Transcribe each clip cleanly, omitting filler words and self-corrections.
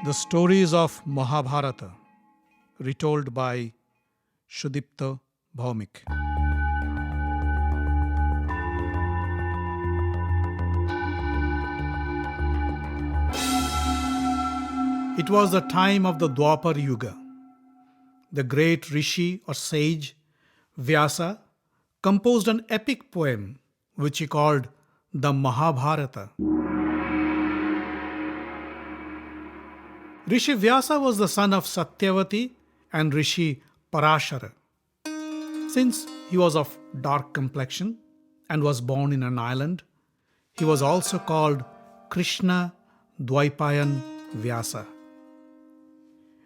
The stories of Mahabharata, retold by Sudipta Bhawmik. It was the time of the Dwapar Yuga. The great Rishi or sage Vyasa composed an epic poem which he called the Mahabharata. Rishi Vyasa was the son of Satyavati and Rishi Parashara. Since he was of dark complexion and was born in an island, he was also called Krishna Dwaipayan Vyasa.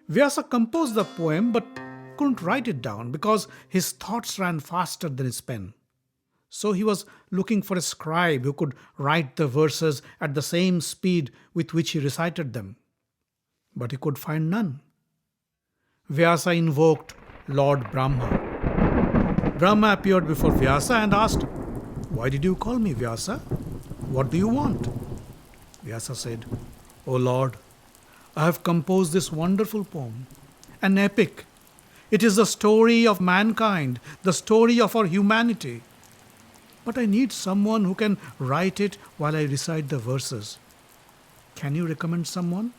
Vyasa composed the poem but couldn't write it down because his thoughts ran faster than his pen. So he was looking for a scribe who could write the verses at the same speed with which he recited them. But he could find none. Vyasa invoked Lord Brahma. Brahma appeared before Vyasa and asked, "Why did you call me, Vyasa? What do you want?" Vyasa said, "O Lord, I have composed this wonderful poem, an epic. It is the story of mankind, the story of our humanity. But I need someone who can write it while I recite the verses. Can you recommend someone?"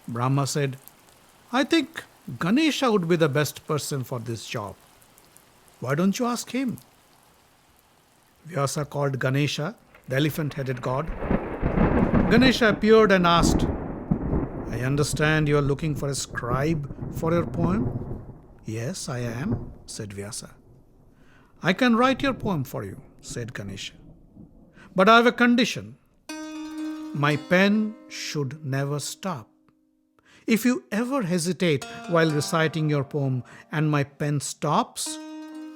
Brahma said, "I think Ganesha would be the best person for this job. Why don't you ask him?" Vyasa called Ganesha, the elephant-headed god. Ganesha appeared and asked, "I understand you are looking for a scribe for your poem?" "Yes, I am," said Vyasa. "I can write your poem for you," said Ganesha. "But I have a condition. My pen should never stop. If you ever hesitate while reciting your poem and my pen stops,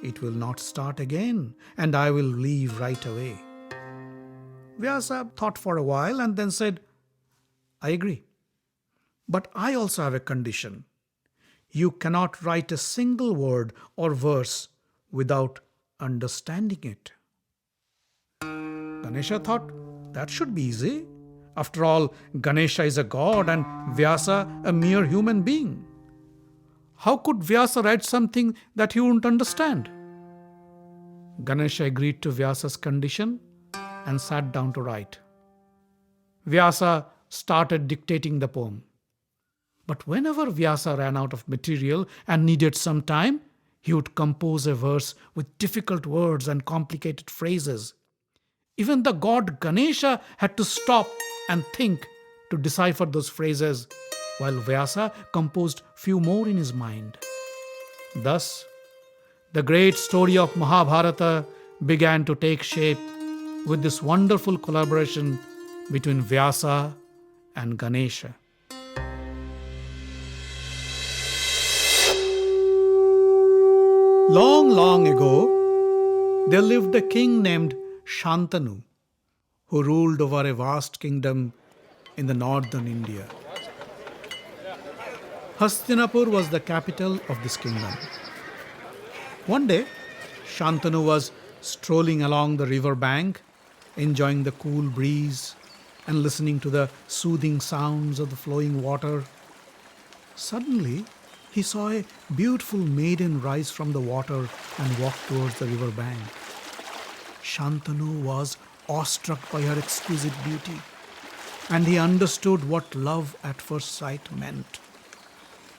it will not start again and I will leave right away." Vyasa thought for a while and then said, "I agree. But I also have a condition. You cannot write a single word or verse without understanding it." Ganesha thought that should be easy. After all, Ganesha is a god and Vyasa a mere human being. How could Vyasa write something that he wouldn't understand? Ganesha agreed to Vyasa's condition and sat down to write. Vyasa started dictating the poem. But whenever Vyasa ran out of material and needed some time, he would compose a verse with difficult words and complicated phrases. Even the god Ganesha had to stop and think to decipher those phrases, while Vyasa composed few more in his mind. Thus, the great story of Mahabharata began to take shape with this wonderful collaboration between Vyasa and Ganesha. Long, long ago, there lived a king named Shantanu, who ruled over a vast kingdom in the northern India. Hastinapur was the capital of this kingdom. One day, Shantanu was strolling along the river bank, enjoying the cool breeze and listening to the soothing sounds of the flowing water. Suddenly, he saw a beautiful maiden rise from the water and walk towards the river bank. Shantanu was awestruck by her exquisite beauty, and he understood what love at first sight meant.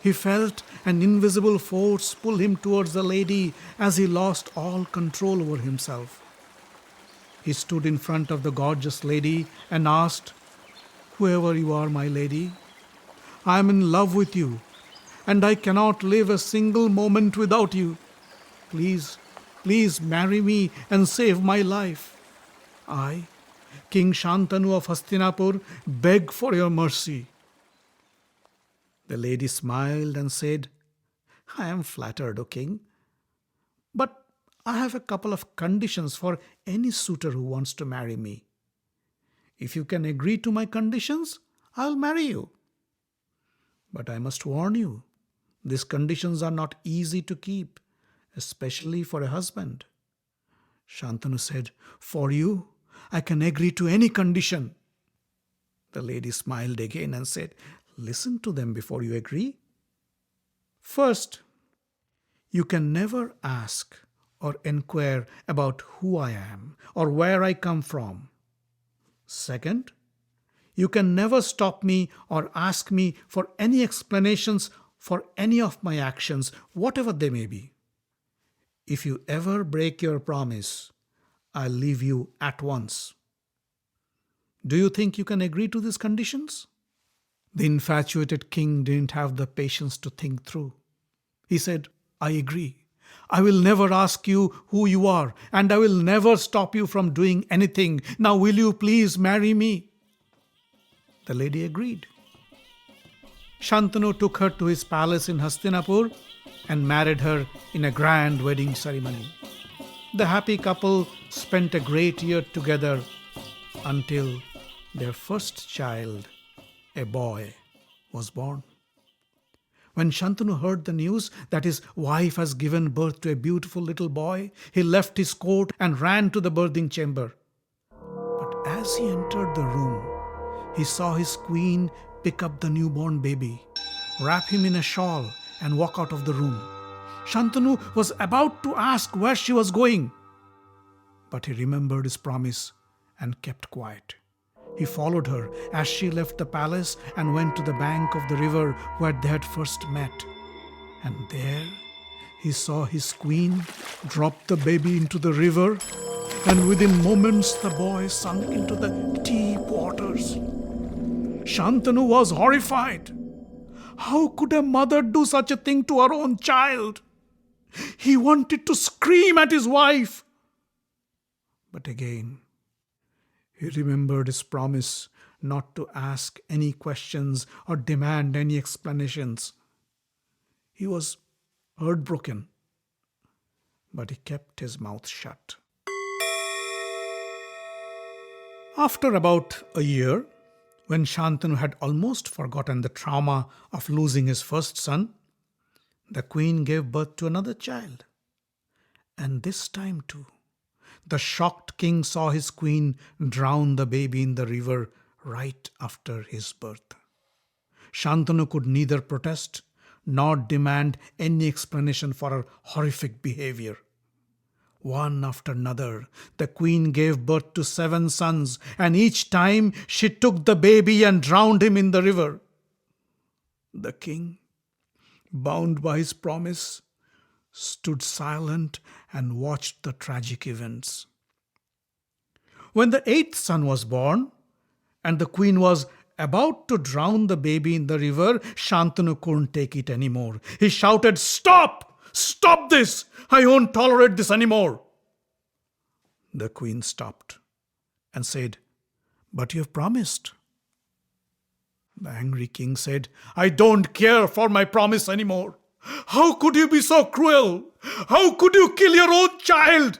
He felt an invisible force pull him towards the lady as he lost all control over himself. He stood in front of the gorgeous lady and asked, "Whoever you are, my lady, I am in love with you, and I cannot live a single moment without you. Please, please marry me and save my life. I, King Shantanu of Hastinapur, beg for your mercy." The lady smiled and said, "I am flattered, O king, but I have a couple of conditions for any suitor who wants to marry me. If you can agree to my conditions, I'll marry you. But I must warn you, these conditions are not easy to keep, especially for a husband." Shantanu said, "For you, I can agree to any condition." The lady smiled again and said, listen to them before you agree. First, you can never ask or inquire about who I am or where I come from. Second, you can never stop me or ask me for any explanations for any of my actions, whatever they may be. If you ever break your promise, I'll leave you at once. Do you think you can agree to these conditions? The infatuated king didn't have the patience to think through. He said, I agree. I will never ask you who you are, and I will never stop you from doing anything. Now will you please marry me? The lady agreed. Shantanu took her to his palace in Hastinapur and married her in a grand wedding ceremony. The happy couple spent a great year together until their first child, a boy, was born. When Shantanu heard the news that his wife has given birth to a beautiful little boy, he left his court and ran to the birthing chamber. But as he entered the room, he saw his queen pick up the newborn baby, wrap him in a shawl, and walk out of the room. Shantanu was about to ask where she was going, but he remembered his promise and kept quiet. He followed her as she left the palace and went to the bank of the river where they had first met. And there he saw his queen drop the baby into the river, and within moments the boy sunk into the deep waters. Shantanu was horrified. How could a mother do such a thing to her own child? He wanted to scream at his wife. But again, he remembered his promise not to ask any questions or demand any explanations. He was heartbroken, but he kept his mouth shut. After about a year, when Shantanu had almost forgotten the trauma of losing his first son, the queen gave birth to another child. And this time too, the shocked king saw his queen drown the baby in the river right after his birth. Shantanu could neither protest nor demand any explanation for her horrific behavior. One after another, the queen gave birth to 7 sons, and each time she took the baby and drowned him in the river. The king, bound by his promise, stood silent and watched the tragic events. When the 8th son was born, and the queen was about to drown the baby in the river, Shantanu couldn't take it anymore. He shouted, "Stop! Stop this! I won't tolerate this anymore!" The queen stopped and said, "But you have promised." The angry king said, "I don't care for my promise anymore. How could you be so cruel? How could you kill your own child?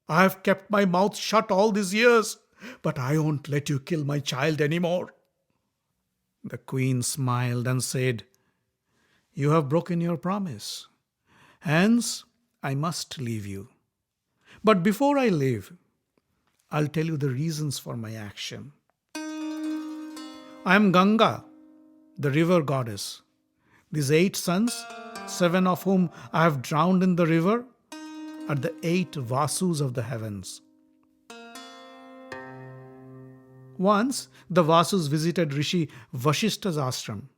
I have kept my mouth shut all these years, but I won't let you kill my child anymore." The queen smiled and said, "You have broken your promise. Hence, I must leave you. But before I leave, I'll tell you the reasons for my action. I am Ganga, the river goddess. These 8 sons, 7 of whom I have drowned in the river, are the 8 Vasus of the heavens. Once, the Vasus visited Rishi Vashishta's ashram.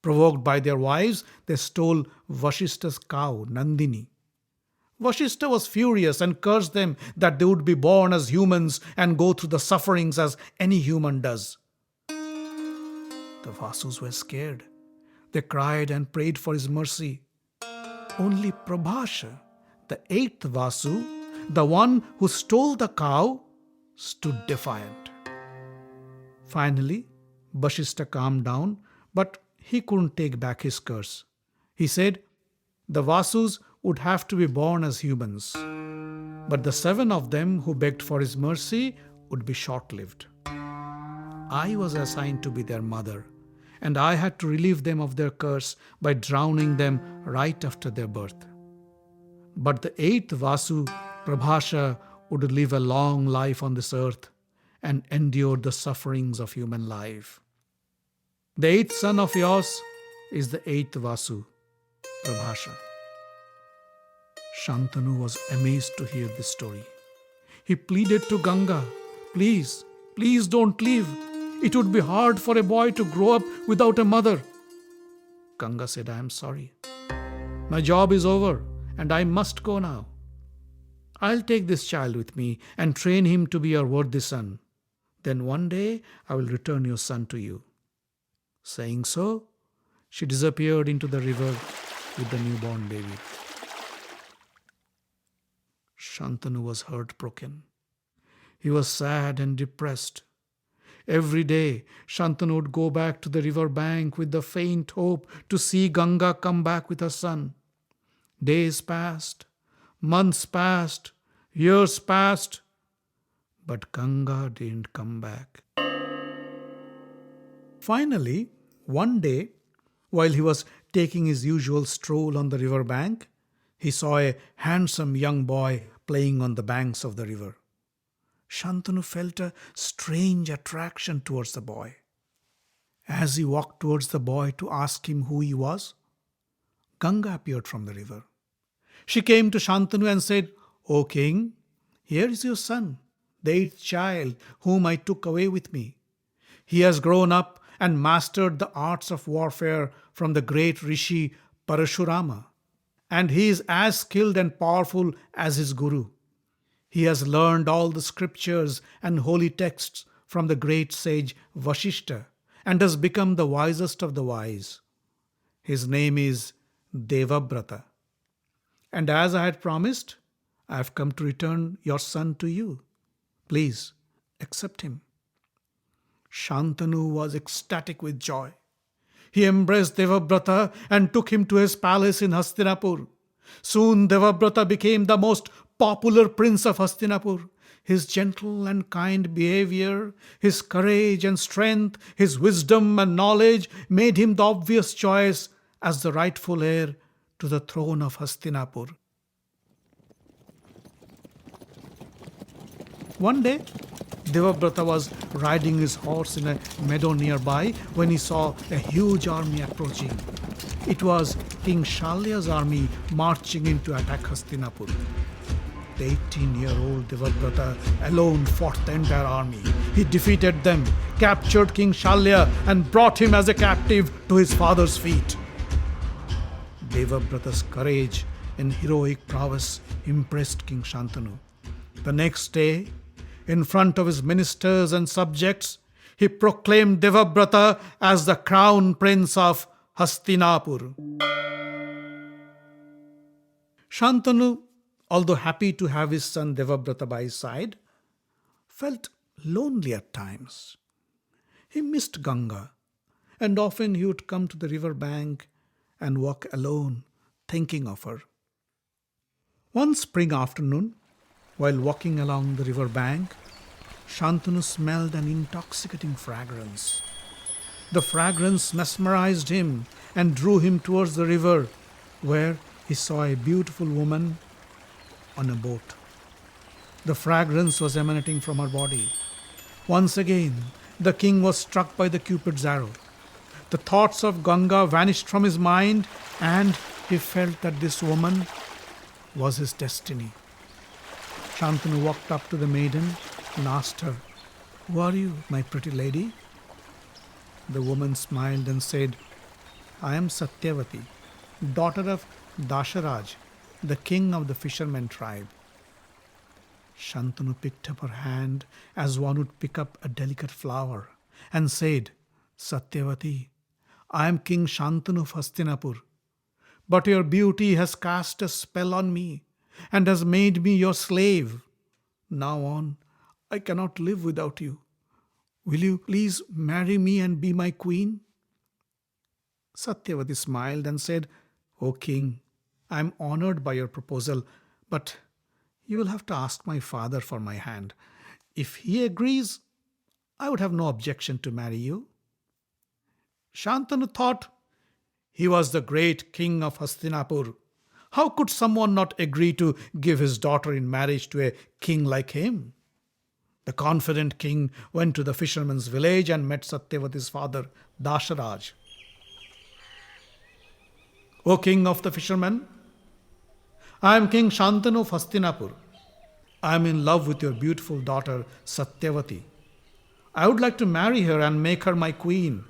Provoked by their wives, they stole Vashishta's cow, Nandini. Vashishta was furious and cursed them that they would be born as humans and go through the sufferings as any human does. The Vasus were scared. They cried and prayed for his mercy. Only Prabhasha, the 8th Vasu, the one who stole the cow, stood defiant. Finally, Vashishta calmed down, but he couldn't take back his curse. He said the Vasus would have to be born as humans, but the 7 of them who begged for his mercy would be short-lived. I was assigned to be their mother, and I had to relieve them of their curse by drowning them right after their birth. But the 8th Vasu, Prabhasha, would live a long life on this earth and endure the sufferings of human life. The eighth son of yours is the eighth Vasu, Prabhasha. Shantanu was amazed to hear this story. He pleaded to Ganga, please, please don't leave. It would be hard for a boy to grow up without a mother. Ganga said, I am sorry. My job is over and I must go now. I'll take this child with me and train him to be your worthy son. Then one day I will return your son to you. Saying so, she disappeared into the river with the newborn baby. Shantanu was heartbroken. He was sad and depressed. Every day, Shantanu would go back to the river bank with the faint hope to see Ganga come back with her son. Days passed, months passed, years passed, but Ganga didn't come back. Finally, one day, while he was taking his usual stroll on the river bank, he saw a handsome young boy playing on the banks of the river. Shantanu felt a strange attraction towards the boy. As he walked towards the boy to ask him who he was, Ganga appeared from the river. She came to Shantanu and said, O king, here is your son, the eighth child whom I took away with me. He has grown up and mastered the arts of warfare from the great Rishi Parashurama, and he is as skilled and powerful as his guru. He has learned all the scriptures and holy texts from the great sage Vashishta and has become the wisest of the wise. His name is Devabrata. And as I had promised, I have come to return your son to you. Please accept him. Shantanu was ecstatic with joy. He embraced Devabrata and took him to his palace in Hastinapur. Soon Devabrata became the most popular prince of Hastinapur. His gentle and kind behavior, his courage and strength, his wisdom and knowledge made him the obvious choice as the rightful heir to the throne of Hastinapur. One day, Devabrata was riding his horse in a meadow nearby when he saw a huge army approaching. It was King Shalya's army marching in to attack Hastinapur. The 18-year-old Devabrata alone fought the entire army. He defeated them, captured King Shalya and brought him as a captive to his father's feet. Devabrata's courage and heroic prowess impressed King Shantanu. The next day, in front of his ministers and subjects, he proclaimed Devabrata as the crown prince of Hastinapur. Shantanu, although happy to have his son Devabrata by his side, felt lonely at times. He missed Ganga, and often he would come to the river bank and walk alone, thinking of her. One spring afternoon, while walking along the river bank, Shantanu smelled an intoxicating fragrance. The fragrance mesmerized him and drew him towards the river, where he saw a beautiful woman on a boat. The fragrance was emanating from her body. Once again, the king was struck by the Cupid's arrow. The thoughts of Ganga vanished from his mind, and he felt that this woman was his destiny. Shantanu walked up to the maiden and asked her, "Who are you, my pretty lady?" The woman smiled and said, "I am Satyavati, daughter of Dasharaj, the king of the fishermen tribe." Shantanu picked up her hand as one would pick up a delicate flower and said, "Satyavati, I am King Shantanu of Hastinapur, but your beauty has cast a spell on me and has made me your slave. Now on, I cannot live without you. Will you please marry me and be my queen?" Satyavati smiled and said, "O king, I am honored by your proposal, but you will have to ask my father for my hand. If he agrees, I would have no objection to marry you." Shantanu thought, he was the great king of Hastinapur. How could someone not agree to give his daughter in marriage to a king like him? The confident king went to the fisherman's village and met Satyavati's father, Dasharaj. O king of the fishermen, I am King Shantanu of Hastinapur. I am in love with your beautiful daughter, Satyavati. I would like to marry her and make her my queen.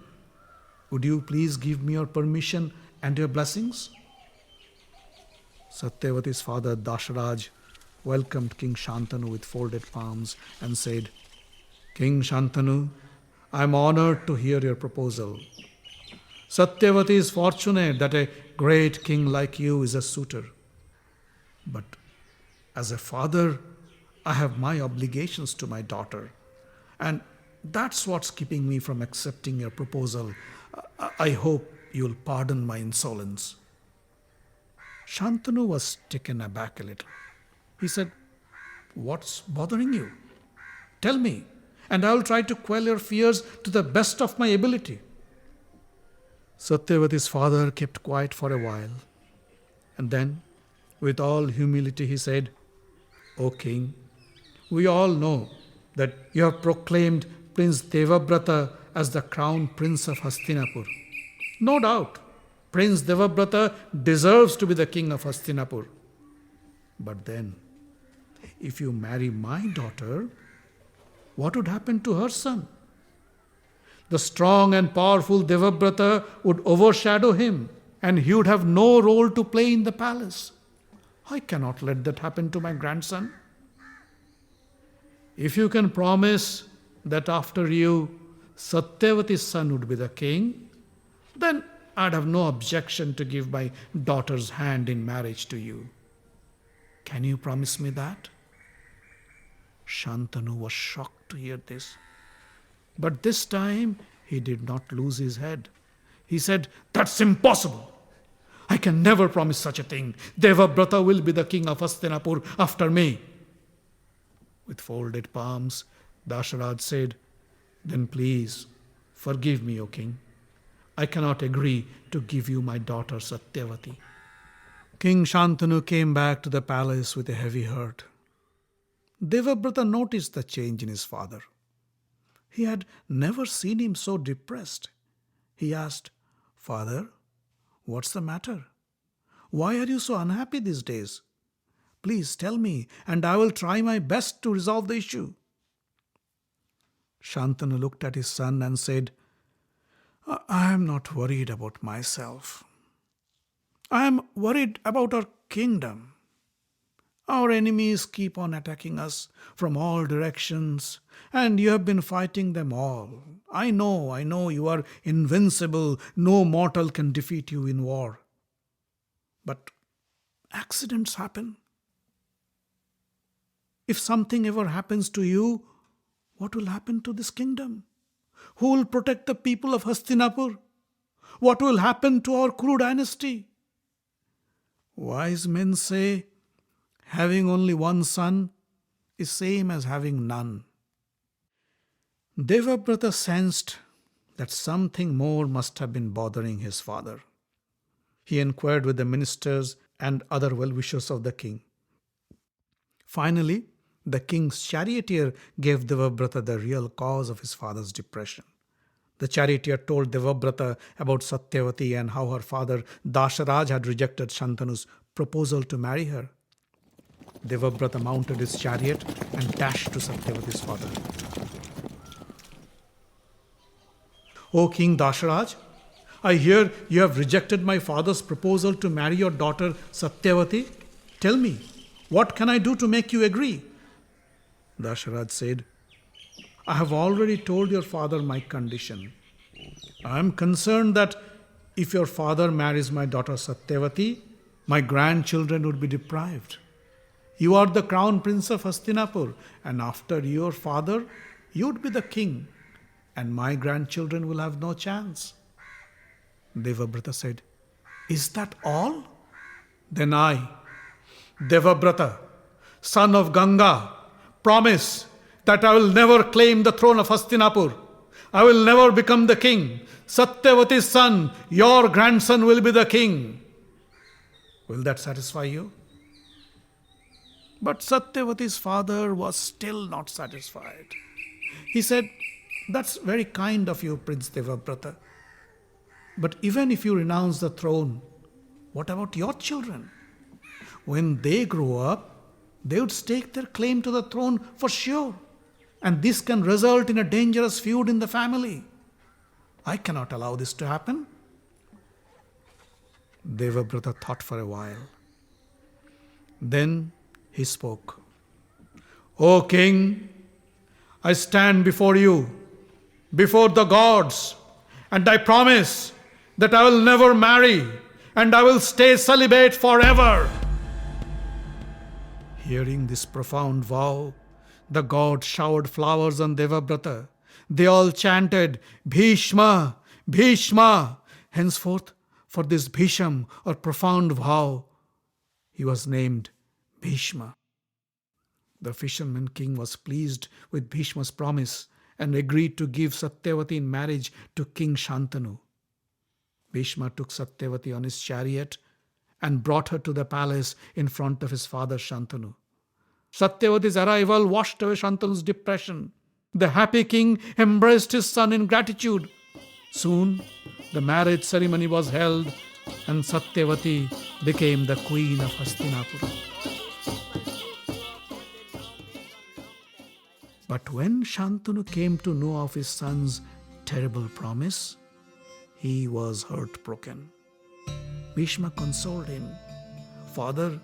Would you please give me your permission and your blessings? Satyavati's father, Dasharaj, welcomed King Shantanu with folded palms and said, King Shantanu, I am honored to hear your proposal. Satyavati is fortunate that a great king like you is a suitor. But as a father, I have my obligations to my daughter. And that's what's keeping me from accepting your proposal. I hope you'll pardon my insolence. Shantanu was taken aback a little. He said, What's bothering you? Tell me, and I'll try to quell your fears to the best of my ability. Satyavati's father kept quiet for a while, and then, with all humility, he said, O king, we all know that you have proclaimed Prince Devabrata as the crown prince of Hastinapur. No doubt, Prince Devabrata deserves to be the king of Hastinapur. But then, if you marry my daughter, what would happen to her son? The strong and powerful Devabrata would overshadow him, and he would have no role to play in the palace. I cannot let that happen to my grandson. If you can promise that after you, Satyavati's son would be the king, then I'd have no objection to give my daughter's hand in marriage to you. Can you promise me that? Shantanu was shocked to hear this. But this time, he did not lose his head. He said, That's impossible. I can never promise such a thing. Devabrata will be the king of Hastinapur after me. With folded palms, Dasharaj said, Then please, forgive me, O king. I cannot agree to give you my daughter Satyavati. King Shantanu came back to the palace with a heavy heart. Devabrata noticed the change in his father. He had never seen him so depressed. He asked, Father, what's the matter? Why are you so unhappy these days? Please tell me, and I will try my best to resolve the issue. Shantanu looked at his son and said, I am not worried about myself. I am worried about our kingdom. Our enemies keep on attacking us from all directions, and you have been fighting them all. I know you are invincible. No mortal can defeat you in war. But accidents happen. If something ever happens to you, what will happen to this kingdom? Who will protect the people of Hastinapur? What will happen to our Kuru dynasty? Wise men say, having only one son is same as having none. Devabrata sensed that something more must have been bothering his father. He inquired with the ministers and other well-wishers of the king. Finally, the king's charioteer gave Devabrata the real cause of his father's depression. The charioteer told Devabrata about Satyavati and how her father Dasharaj had rejected Shantanu's proposal to marry her. Devabrata mounted his chariot and dashed to Satyavati's father. O King Dasharaj, I hear you have rejected my father's proposal to marry your daughter Satyavati. Tell me, what can I do to make you agree? Dasharaj said, I have already told your father my condition. I am concerned that if your father marries my daughter Satyavati, my grandchildren would be deprived. You are the crown prince of Hastinapur, and after your father, you would be the king, and my grandchildren will have no chance. Devabrata said, Is that all? Then I, Devabrata, son of Ganga, promise that I will never claim the throne of Hastinapur. I will never become the king. Satyavati's son, your grandson, will be the king. Will that satisfy you? But Satyavati's father was still not satisfied. He said, "That's very kind of you, Prince Devabrata. But even if you renounce the throne, what about your children? When they grow up, they would stake their claim to the throne for sure. And this can result in a dangerous feud in the family. I cannot allow this to happen." Devabrata thought for a while. Then he spoke. "O king, I stand before you, before the gods, and I promise that I will never marry and I will stay celibate forever." Hearing this profound vow, the gods showered flowers on Devabrata. They all chanted, "Bhishma, Bhishma." Henceforth, for this Bhisham or profound vow, he was named Bhishma. The fisherman king was pleased with Bhishma's promise and agreed to give Satyavati in marriage to King Shantanu. Bhishma took Satyavati on his chariot and brought her to the palace in front of his father Shantanu. Satyavati's arrival washed away Shantanu's depression. The happy king embraced his son in gratitude. Soon, the marriage ceremony was held and Satyavati became the queen of Hastinapura. But when Shantanu came to know of his son's terrible promise, he was heartbroken. Bhishma consoled him. Father,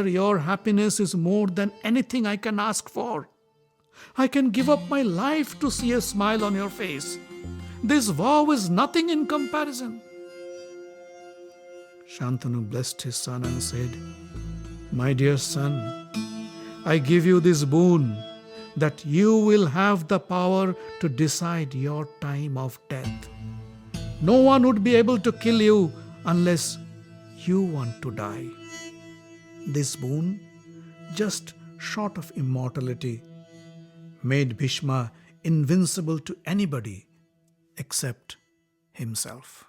your happiness is more than anything I can ask for. I can give up my life to see a smile on your face. This vow is nothing in comparison." Shantanu blessed his son and said, "My dear son, I give you this boon that you will have the power to decide your time of death. No one would be able to kill you unless you want to die." This boon, just short of immortality, made Bhishma invincible to anybody except himself.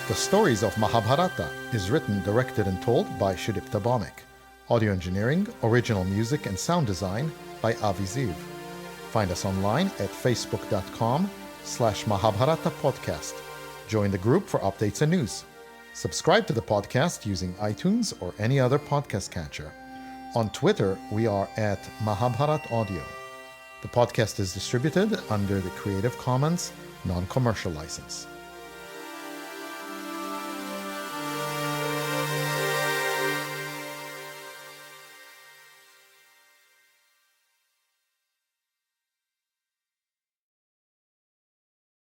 The Stories of Mahabharata is written, directed and told by Sudipta Bhawmik. Audio engineering, original music and sound design by Avi Ziv. Find us online at facebook.com/Mahabharata podcast. Join the group for updates and news. Subscribe to the podcast using iTunes or any other podcast catcher. On Twitter, we are at Mahabharat Audio. The podcast is distributed under the Creative Commons non-commercial license.